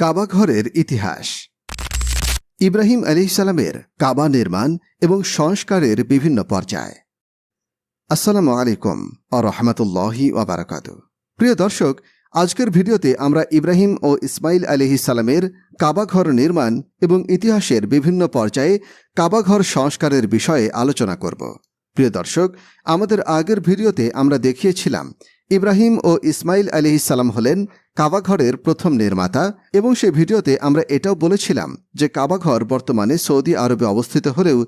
কাবা ঘরের ইতিহাস। ইব্রাহিম আলাইহিসসালামের কাবা নির্মাণ এবং সংস্কারের বিভিন্ন পর্যায়। আসসালামু আলাইকুম ওয়া রাহমাতুল্লাহি ওয়া বারাকাতুহু। প্রিয় দর্শক, আজকের ভিডিওতে আমরা ইব্রাহিম ও ইসমাইল আলাইহিসসালামের কাবা ঘর নির্মাণ এবং ইতিহাসের বিভিন্ন পর্যায়ে কাবা ঘর সংস্কারের বিষয়ে আলোচনা করব। প্রিয় দর্শক, আমাদের আগের ভিডিওতে আমরা দেখিয়েছিলাম ইব্রাহিম ও ইসমাইল আলাইহিসসালাম হলেন কাবা ঘরের প্রথম নির্মাতা, এবং সেই ভিডিওতে আমরা এটাও বলেছিলাম যে কাবা ঘর বর্তমানে সৌদি আরবে অবস্থিত হলেও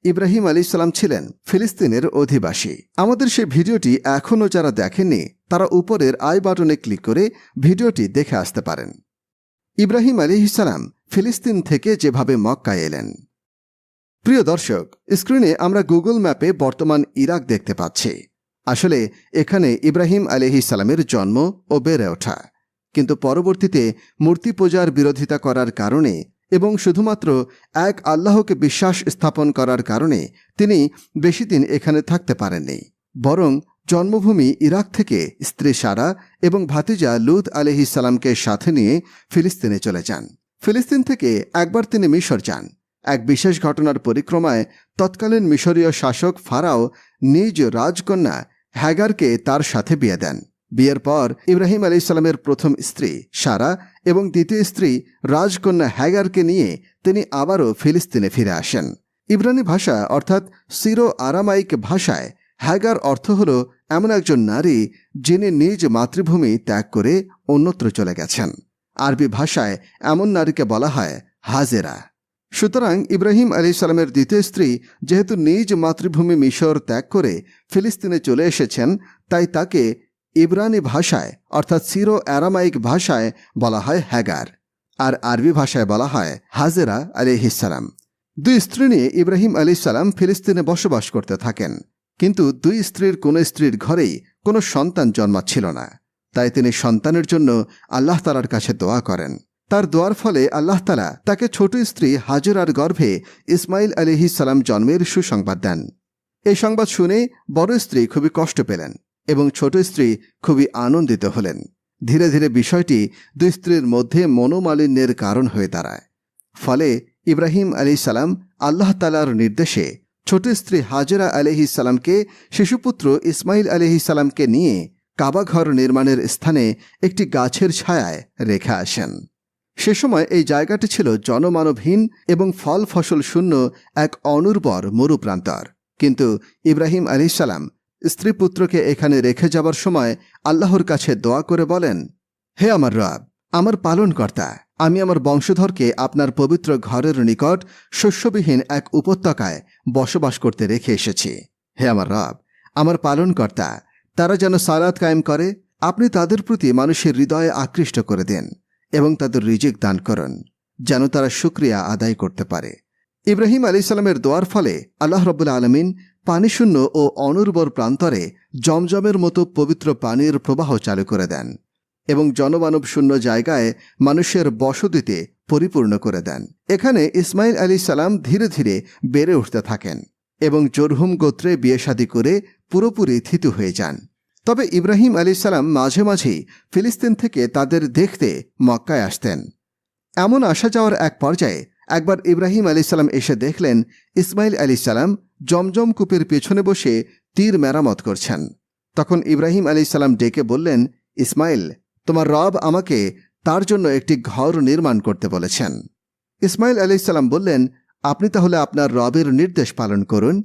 ইব্রাহিম আলাইহিসসালাম ছিলেন ফিলিস্তিনের অধিবাসী। আমাদের সেই ভিডিওটি এখনও যারা দেখেননি তারা উপরের আই বাটনে ক্লিক করে ভিডিওটি দেখে আসতে পারেন। ইব্রাহিম আলাইহিসসালাম ফিলিস্তিন থেকে যেভাবে মক্কায় এলেন। প্রিয় দর্শক, স্ক্রিনে আমরা গুগল ম্যাপে বর্তমান ইরাক দেখতে পাচ্ছি। আসলে এখানে ইব্রাহিম আলাইহিসসালামের জন্ম ও বেড়ে ওঠা, কিন্তু পরবর্তীতে মূর্তি পূজার বিরোধিতা করার কারণে এবং শুধুমাত্র এক আল্লাহকে বিশ্বাস স্থাপন করার কারণে তিনি বেশি দিন এখানে থাকতে পারেননি, বরং জন্মভূমি ইরাক থেকে স্ত্রী সারা এবং ভাতিজা লূত আলাইহিসসালামকে সাথে নিয়ে ফিলিস্তিনে চলে যান। ফিলিস্তিন থেকে একবার তিনি মিশর যান। এক বিশেষ ঘটনার পরিক্রমায় তৎকালীন মিশরীয় শাসক ফারাও নিজ রাজকন্যা হ্যাগারকে তার সাথে বিয়ে দেন। বিয়ের পর ইব্রাহিম আলাইহিসসালামের প্রথম স্ত্রী সারা এবং দ্বিতীয় স্ত্রী রাজকন্যা হ্যাগারকে নিয়ে তিনি আবারও ফিলিস্তিনে ফিরে আসেন। ইব্রানি ভাষা অর্থাৎ সিরো আরামাইক ভাষায় হ্যাগার অর্থ হল এমন একজন নারী যিনি নিজ মাতৃভূমি ত্যাগ করে অন্যত্র চলে গেছেন। আরবি ভাষায় এমন নারীকে বলা হয় হাজেরা। সুতরাং ইব্রাহিম আলাইহিসসালামের দ্বিতীয় স্ত্রী যেহেতু নিজ মাতৃভূমি মিশর ত্যাগ করে ফিলিস্তিনে চলে এসেছেন, তাই তাকে ইব্রানি ভাষায় অর্থাৎ সিরো অ্যারামাইক ভাষায় বলা হয় হ্যাগার, আর আরবি ভাষায় বলা হয় হাজেরা আলাইহিসসালাম। দুই স্ত্রী নিয়ে ইব্রাহিম আলাইহিসসালাম ফিলিস্তিনে বসবাস করতে থাকেন, কিন্তু দুই স্ত্রীর কোনো স্ত্রীর ঘরেই কোনো সন্তান জন্মাচ্ছিল না। তাই তিনি সন্তানের জন্য আল্লাহ তাআলার কাছে দোয়া করেন। তার দোয়ার ফলে আল্লাহ তাআলা তাকে ছোট স্ত্রী হাজেরার গর্ভে ইসমাইল আলাইহিসসালাম জন্মের সুসংবাদ দেন। এই সংবাদ শুনে বড় স্ত্রী খুবই কষ্ট পেলেন এবং ছোট স্ত্রী খুবই আনন্দিত হলেন। ধীরে ধীরে বিষয়টি দুই স্ত্রীর মধ্যে মনোমালিন্যের কারণ হয়ে দাঁড়ায়। ফলে ইব্রাহিম আলাইহিসসালাম আল্লাহ তাআলার নির্দেশে ছোট স্ত্রী হাজেরা আলাইহিসসালামকে শিশুপুত্র ইসমাইল আলাইহিসসালামকে নিয়ে কাবা ঘর নির্মাণের স্থানে একটি গাছের ছায়ায় রেখে আসেন। সে সময় এই জায়গাটি ছিল জনমানবহীন এবং ফল ফসল শূন্য এক অনুর্বর মরুপ্রান্তর। কিন্তু ইব্রাহিম আলাইহিসসালাম স্ত্রী পুত্রকে এখানে রেখে যাবার সময় আল্লাহর কাছে দোয়া করে বলেন, হে আমার রব, আমার পালনকর্তা, আমি আমার বংশধরকে আপনার পবিত্র ঘরের নিকট শস্যবিহীন এক উপত্যকায় বসবাস করতে রেখে এসেছি। হে আমার রব, আমার পালনকর্তা, তারা যেন সালাত কায়েম করে, আপনি তাদের প্রতি মানুষের হৃদয়ে আকৃষ্ট করে দেন এবং তাদের রিজিক দান করুন, যেন তারা শুকরিয়া আদায় করতে পারে। ইব্রাহিম আলাইহিসসালামের দোয়ার ফলে আল্লাহ রাব্বুল আলামিন পানিশূন্য ও অনুর্বর প্রান্তরে জমজমের মতো পবিত্র পানির প্রবাহ চালু করে দেন এবং জনমানব শূন্য জায়গায় মানুষের বসতিতে পরিপূর্ণ করে দেন। এখানে ইসমাইল আলাইহিসসালাম ধীরে ধীরে বেড়ে উঠতে থাকেন এবং জরহুম গোত্রে বিয়ে শাদী করে পুরোপুরি থিতু হয়ে যান। তবে ইব্রাহিম আলাইহিসসালাম মাঝে মাঝেই ফিলিস্তিন থেকে তাদের দেখতে মক্কায় আসতেন। এমন আসা যাওয়ার এক পর্যায়ে একবার ইব্রাহিম আলাইহিসসালাম এসে দেখলেন ইসমাইল আলাইহিসসালাম জমজম কূপের পেছনে বসে তীর মেরামত করছেন। তখন ইব্রাহিম আলাইহিসসালাম ডেকে বললেন, ইসমাইল, তোমার রব আমাকে তার জন্য একটি ঘর নির্মাণ করতে বলেছেন। ইসমাইল আলাইহিসসালাম বললেন, আপনি তাহলে আপনার রবের নির্দেশ পালন করুন।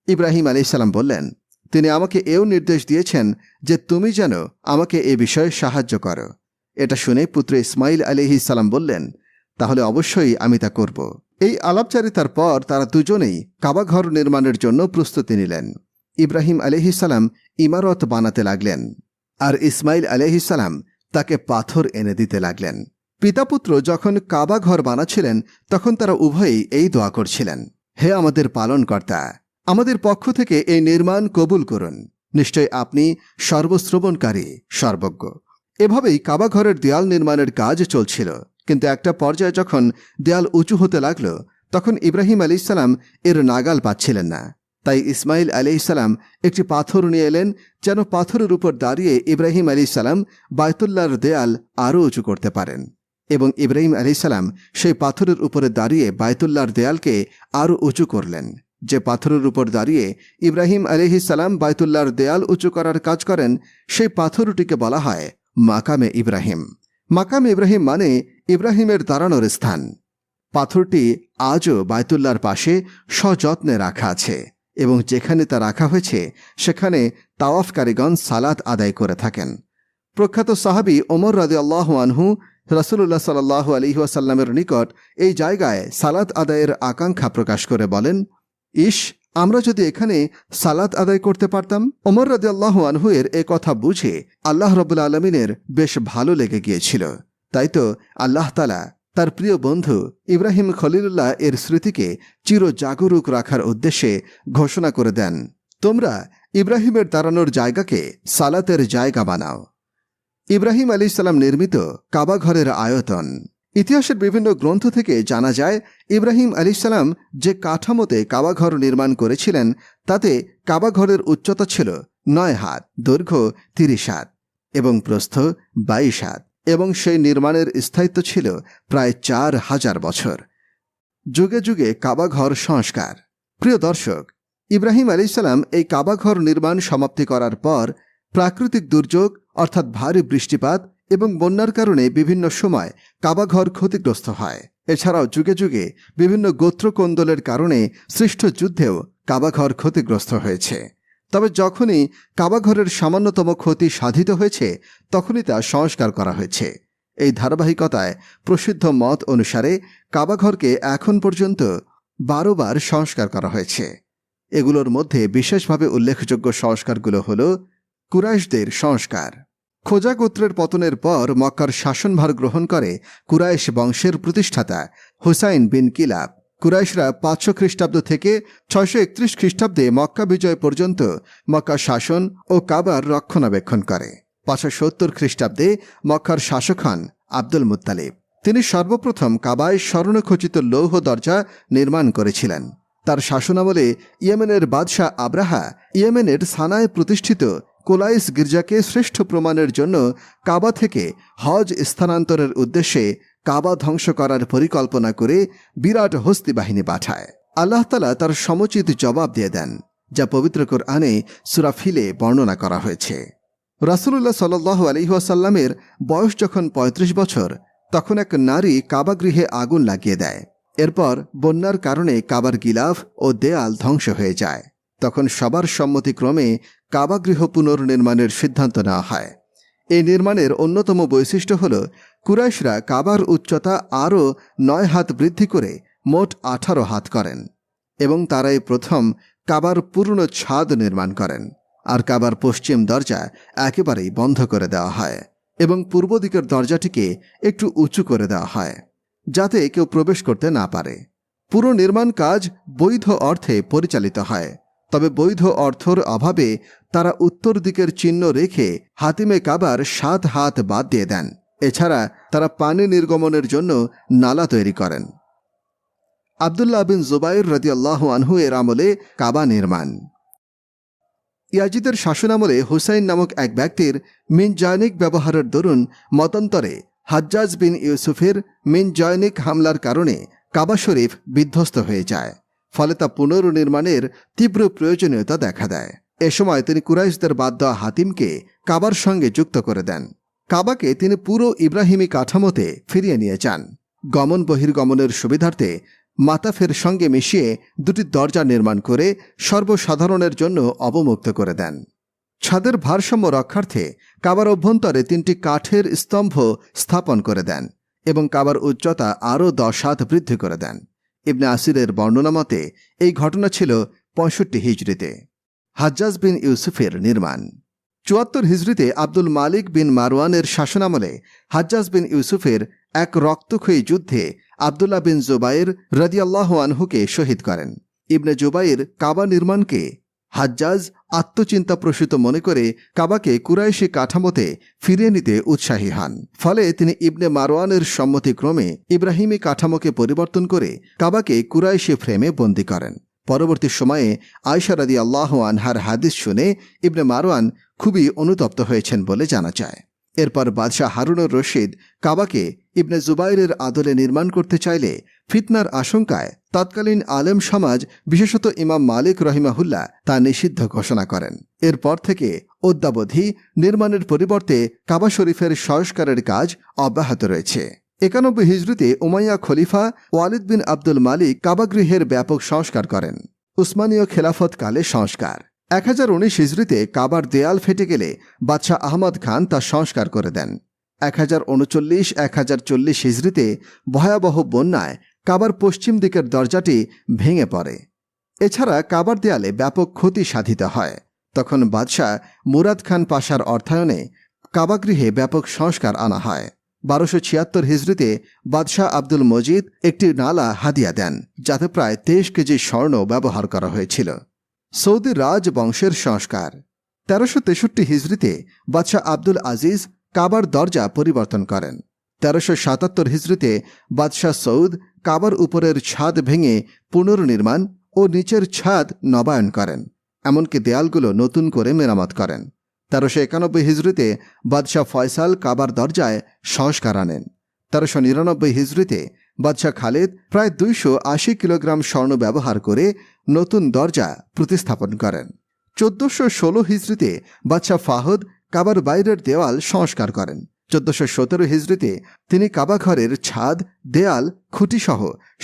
ইব্রাহিম আলাইহিসসালাম বললেন, তিনি আমাকে এও নির্দেশ দিয়েছেন যে তুমি যেন আমাকে এ বিষয়ে সাহায্য করো। এটা শুনে পুত্র ইসমাইল আলাইহিসসালাম বললেন, তাহলে অবশ্যই আমি তা করব। এই আলাপচারিতার পর তারা দুজনেই কাবা ঘর নির্মাণের জন্য প্রস্তুতি নিলেন। ইব্রাহিম আলাইহিসসালাম ইমারত বানাতে লাগলেন, আর ইসমাইল আলাইহিসসালাম তাকে পাথর এনে দিতে লাগলেন। পিতাপুত্র যখন কাবা ঘর বানাচ্ছিলেন তখন তারা উভয়েই এই দোয়া করছিলেন, হে আমাদের পালনকর্তা, আমাদের পক্ষ থেকে এই নির্মাণ কবুল করুন, নিশ্চয় আপনি সর্বশ্রবণকারী, সর্বজ্ঞ। এভাবেই কাবা ঘরের দেয়াল নির্মাণের কাজ চলছিল, কিন্তু একটা পর্যায়ে যখন দেয়াল উঁচু হতে লাগল তখন ইব্রাহিম আলাইহিসসালাম এর নাগাল পাচ্ছিলেন না। তাই ইসমাইল আলাইহিসসালাম একটি পাথর নিয়ে এলেন, যেন পাথরের উপর দাঁড়িয়ে ইব্রাহিম আলাইহিসসালাম বায়তুল্লাহর দেয়াল আরও উঁচু করতে পারেন। এবং ইব্রাহিম আলাইহিসসালাম সেই পাথরের উপরে দাঁড়িয়ে বায়তুল্লাহর দেয়ালকে আরও উঁচু করলেন। যে পাথরের উপর দাঁড়িয়ে ইব্রাহিম আলাইহিসসালাম বায়তুল্লাহর দেয়াল উঁচু করার কাজ করেন, সেই পাথরটিকে বলা হয় মাকামে ইব্রাহিম। মাকামে ইব্রাহিম মানে ইব্রাহিমের দাঁড়ানোর স্থান। পাথরটি আজও বায়তুল্লাহর পাশে সযত্নে রাখা আছে এবং যেখানে তা রাখা হয়েছে সেখানে তাওয়াফকারীগণ সালাত আদায় করে থাকেন। প্রখ্যাত সাহাবী ওমর রাদিয়াল্লাহু আনহু রাসূলুল্লাহ সাল্লাল্লাহু আলাইহি ওয়াসাল্লামের নিকট এই জায়গায় সালাত আদায়ের আকাঙ্ক্ষা প্রকাশ করে বলেন, ইস, আমরা যদি এখানে সালাত আদায় করতে পারতাম। ওমর রাদিয়াল্লাহু আনহু এর এ কথা বুঝে আল্লাহ রাব্বুল আলামিনের বেশ ভালো লেগে গিয়েছিল। তাই তো আল্লাহ তাআলা তার প্রিয় বন্ধু ইব্রাহিম খলিলুল্লাহ এর স্মৃতিকে চিরজাগরুক রাখার উদ্দেশ্যে ঘোষণা করে দেন, তোমরা ইব্রাহিমের দাঁড়ানোর জায়গাকে সালাতের জায়গা বানাও। ইব্রাহিম আলাইহিসসালাম নির্মিত কাবা ঘরের আয়তন। ইতিহাসের বিভিন্ন গ্রন্থ থেকে জানা যায়, ইব্রাহিম আলাইহিসসালাম যে কাঠামোতে কাবাঘর নির্মাণ করেছিলেন তাতে কাবাঘরের উচ্চতা ছিল 9 হাত, দৈর্ঘ্য 30 হাত এবং প্রস্থ 22 হাত, এবং সেই নির্মাণের স্থায়িত্ব ছিল প্রায় 4000 বছর। যুগে যুগে কাবাঘর সংস্কার। প্রিয় দর্শক, ইব্রাহিম আলাইহিসসালাম এই কাবাঘর নির্মাণ সমাপ্তি করার পর প্রাকৃতিক দুর্যোগ অর্থাৎ ভারী বৃষ্টিপাত এবং বন্যার কারণে বিভিন্ন সময় কাবাঘর ক্ষতিগ্রস্ত হয়। এছাড়াও যুগে যুগে বিভিন্ন গোত্রকোন্দলের কারণে সৃষ্ট যুদ্ধেও কাবাঘর ক্ষতিগ্রস্ত হয়েছে। তবে যখনই কাবাঘরের সামান্যতম ক্ষতি সাধিত হয়েছে তখনই তা সংস্কার করা হয়েছে। এই ধারাবাহিকতায় প্রসিদ্ধ মত অনুসারে কাবাঘরকে এখন পর্যন্ত 12 বার সংস্কার করা হয়েছে। এগুলোর মধ্যে বিশেষভাবে উল্লেখযোগ্য সংস্কারগুলো হল কুরাইশদের সংস্কার। খোজা গোত্রের পতনের পর মক্কার শাসনভার গ্রহণ করে কুরাইশ বংশের প্রতিষ্ঠাতা হুসাইন বিন কিলাব। কুরাইশরা 500 খ্রিস্টাব্দ থেকে 631 খ্রিস্টাব্দে মক্কা বিজয় পর্যন্ত মক্কা শাসন ও কাবার রক্ষণাবেক্ষণ করে। 570 খ্রিস্টাব্দে মক্কার শাসক হন আব্দুল মুত্তালিব। তিনি সর্বপ্রথম কাবায় স্বর্ণখচিত লৌহ দরজা নির্মাণ করেছিলেন। তার শাসনামলে ইয়েমেনের বাদশাহ আব্রাহা ইয়েমেনের সানায় প্রতিষ্ঠিত কোলাইস গির্জাকে শ্রেষ্ঠ প্রমাণের জন্য কাবা থেকে হজ স্থানান্তরের উদ্দেশ্যে কাবা ধ্বংস করার পরিকল্পনা করে বিরাট হস্তি বাহিনী পাঠায়। আল্লাহ তাআলা তার সমুচিত জবাব দিয়ে দেন, যা পবিত্র কোরআনে সূরা ফিলে বর্ণনা করা হয়েছে। রাসূলুল্লাহ সাল্লাল্লাহু আলাইহি ওয়াসাল্লামের বয়স যখন 35 বছর, তখন এক নারী কাবা গৃহে আগুন লাগিয়ে দেয়। এরপর বন্যার কারণে কাবার গিলাফ ও দেয়াল ধ্বংস হয়ে যায়। তখন সবার সম্মতিক্রমে কাবাগৃহ পুনর্নির্মাণের সিদ্ধান্ত নেওয়া হয়। এই নির্মাণের অন্যতম বৈশিষ্ট্য হল কুরাইশরা কাবার উচ্চতা আরও 9 হাত বৃদ্ধি করে মোট 18 হাত করেন এবং তারাই প্রথম কাবার পূর্ণ ছাদ নির্মাণ করেন। আর কাবার পশ্চিম দরজা একেবারেই বন্ধ করে দেওয়া হয় এবং পূর্ব দিকের দরজাটিকে একটু উঁচু করে দেওয়া হয় যাতে কেউ প্রবেশ করতে না পারে। পুরো নির্মাণ কাজ বৈধ অর্থে পরিচালিত হয়, তবে বৈধ অর্থর অভাবে তারা উত্তর দিকের চিহ্ন রেখে হাতিমে কাবার 7 হাত বাদ দিয়ে দেন। এছাড়া তারা পানি নির্গমনের জন্য নালা তৈরি করেন। আব্দুল্লাহ বিন জুবাইর রাদিয়াল্লাহু আনহু এর আমলে কাবা নির্মাণ। ইয়াজিদের শাসনামলে হুসাইন নামক এক ব্যক্তির মিনজায়নিক ব্যবহারের দরুন মতান্তরে হাজ্জাজ বিন ইউসুফের মিনজায়নিক হামলার কারণে কাবা শরীফ বিধ্বস্ত হয়ে যায়। ফলে তা পুনর্নির্মাণের তীব্র প্রয়োজনীয়তা দেখা দেয়। এ সময় তিনি কুরাইশদের বাদ দেওয়া হাতিমকে কাবার সঙ্গে যুক্ত করে দেন। কাবাকে তিনি পুরো ইব্রাহিমী কাঠামোতে ফিরিয়ে নিয়ে যান। গমন বহির্গমনের সুবিধার্থে মাতাফের সঙ্গে মিশিয়ে 2টি দরজা নির্মাণ করে সর্বসাধারণের জন্য অবমুক্ত করে দেন। ছাদের ভারসাম্য রক্ষার্থে কাবার অভ্যন্তরে 3টি কাঠের স্তম্ভ স্থাপন করে দেন এবং কাবার উচ্চতা আরও 10 হাত বৃদ্ধি করে দেন। ইবনে আসিরের বর্ণনা মতে এই ঘটনা ছিল 65 হিজরিতে। হাজ্জাজ বিন ইউসুফের নির্মাণ। 74 হিজরিতে আব্দুল মালিক বিন মারওয়ানের শাসনামলে হাজ্জাজ বিন ইউসুফের এক রক্তক্ষয়ী যুদ্ধে আব্দুল্লাহ বিন জুবাইর রাদিয়াল্লাহু আনহুকে শহীদ করেন। ইবনে জুবাইর কাবা নির্মাণকে হাজ্জাজ আত্মচিন্তাপ্রসূত মনে করে কাবাকে কুরাইশি কাঠামোতে ফিরিয়ে নিতে উৎসাহী হন। ফলে তিনি ইবনে মারওয়ানের সম্মতিক্রমে ইব্রাহিমী কাঠামোকে পরিবর্তন করে কাবাকে কুরাইশি ফ্রেমে বন্দী করেন। পরবর্তী সময়ে আয়েশা রাদিয়াল্লাহু আনহার হাদিস শুনে ইবনে মারওয়ান খুবই অনুতপ্ত হয়েছেন বলে জানা যায়। এরপর বাদশাহ হারুনুর রশিদ কাবাকে ইবনে জুবাইরের আদলে নির্মাণ করতে চাইলে ফিতনার আশঙ্কায় তৎকালীন আলেম সমাজ, বিশেষত ইমাম মালিক রহিমাহুল্লাহ তা নিষিদ্ধ ঘোষণা করেন। এরপর থেকে অদ্যাবধি নির্মাণের পরিবর্তে কাবা শরীফের সংস্কারের কাজ অব্যাহত রয়েছে। ৯১ হিজরিতে উমাইয়া খলিফা ওয়ালিদ বিন আব্দুল মালিক কাবাগৃহের ব্যাপক সংস্কার করেন। উসমানীয় খেলাফতকালে সংস্কার। ১০১৯ হিজরিতে কাবার দেয়াল ফেটে গেলে বাদশাহ আহমদ খান তা সংস্কার করে দেন। ১০৩৯-১০৪০ হিজরিতে ভয়াবহ বন্যায় কাবার পশ্চিম দিকের দরজাটি ভেঙে পড়ে। এছাড়া কাবার দেয়ালে ব্যাপক ক্ষতি সাধিত হয়। তখন বাদশাহ মুরাদ খান পাশার অর্থায়নে কাবাগৃহে ব্যাপক সংস্কার আনা হয়। ১২৭৬ হিজরিতে বাদশাহ আব্দুল মজিদ একটি নালা হাদিয়া দেন, যাতে প্রায় ২৩ কেজি স্বর্ণ ব্যবহার করা হয়েছিল। সৌদি রাজবংশের সংস্কার। ১৩৬৩ হিজরিতে বাদশাহ আব্দুল আজিজ কাবার দরজা পরিবর্তন করেন। ১৩৭৭ হিজরিতে বাদশাহ সৌদ কাবার উপরের ছাদ ভেঙে পুনর্নির্মাণ ও নিচের ছাদ নবায়ন করেন, এমনকি দেয়ালগুলো নতুন করে মেরামত করেন। ১৩৯১ হিজরিতে বাদশাহ ফয়সাল কাবার দরজায় সংস্কার আনেন। ১৩৯৯ হিজরিতে বাদশাহ খালেদ প্রায় ২৮০ কিলোগ্রাম স্বর্ণ ব্যবহার করে নতুন দরজা প্রতিস্থাপন করেন। ১৪১৬ হিজরিতে বাদশাহ ফাহদ কাবার বাইরের দেওয়াল সংস্কার করেন। ১৪১৭ হিজরিতে তিনি কাবাঘরের ছাদ, দেয়াল, খুঁটিসহ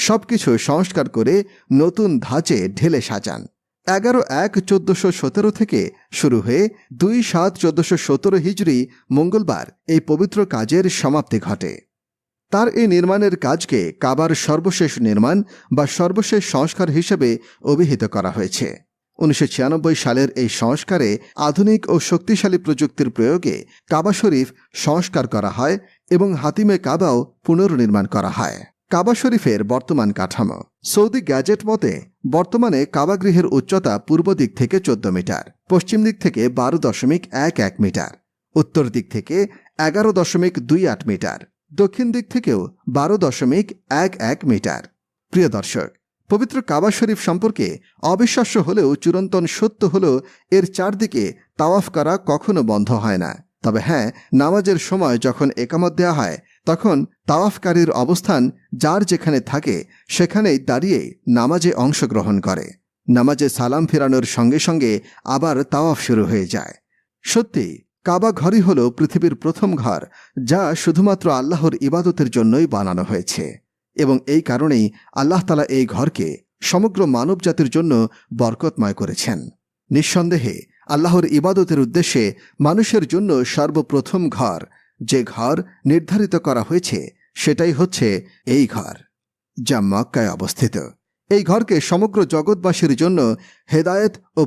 সবকিছু সংস্কার করে নতুন ধাঁচে ঢেলে সাজান। ১১/১/১৪১৭ থেকে শুরু হয়ে ২/৭/১৪১৭ হিজরি মঙ্গলবার এই পবিত্র কাজের সমাপ্তি ঘটে। তার এই নির্মাণের কাজকে কাবার সর্বশেষ নির্মাণ বা সর্বশেষ সংস্কার হিসেবে অভিহিত করা হয়েছে। ১৯৯৬ সালের এই সংস্কারে আধুনিক ও শক্তিশালী প্রযুক্তির প্রয়োগে কাবা শরীফ সংস্কার করা হয় এবং হাতিমে কাবাও পুনর্নির্মাণ করা হয়। কাবা শরীফের বর্তমান কাঠামো। সৌদি গ্যাজেট মতে বর্তমানে কাবাগৃহের উচ্চতা পূর্ব দিক থেকে ১৪ মিটার, পশ্চিম দিক থেকে ১২.১১ মিটার, উত্তর দিক থেকে ১১.২৮ মিটার, দক্ষিণ দিক থেকেও ১২.১১ মিটার। প্রিয় দর্শক, পবিত্র কাবা শরীফ সম্পর্কে অবিশ্বাস্য হলেও চিরন্তন সত্য হল এর চারদিকে তাওয়াফ করা কখনো বন্ধ হয় না। তবে হ্যাঁ, নামাজের সময় যখন একামত দেয়া হয় তখন তাওয়াফকারীর অবস্থান যার যেখানে থাকে সেখানেই দাঁড়িয়ে নামাজে অংশগ্রহণ করে। নামাজে সালাম ফেরানোর সঙ্গে সঙ্গে আবার তাওয়াফ শুরু হয়ে যায়। সত্যি কাবা ঘরই হল পৃথিবীর প্রথম ঘর, যা শুধুমাত্র আল্লাহর ইবাদতের জন্যই বানানো হয়েছে, এবং এই কারণেই আল্লাহ তাআলা এই ঘরকে সমগ্র মানবজাতির জন্য বরকতময় করেছেন। নিঃসন্দেহে আল্লাহর ইবাদতের উদ্দেশ্যে মানুষের জন্য সর্বপ্রথম ঘর, যে ঘর নির্ধারিত করা হয়েছে সেটাই হচ্ছে এই ঘর, যা মক্কায় অবস্থিত। এই ঘরকে সমগ্র জগৎবাসীর জন্য হেদায়েত ও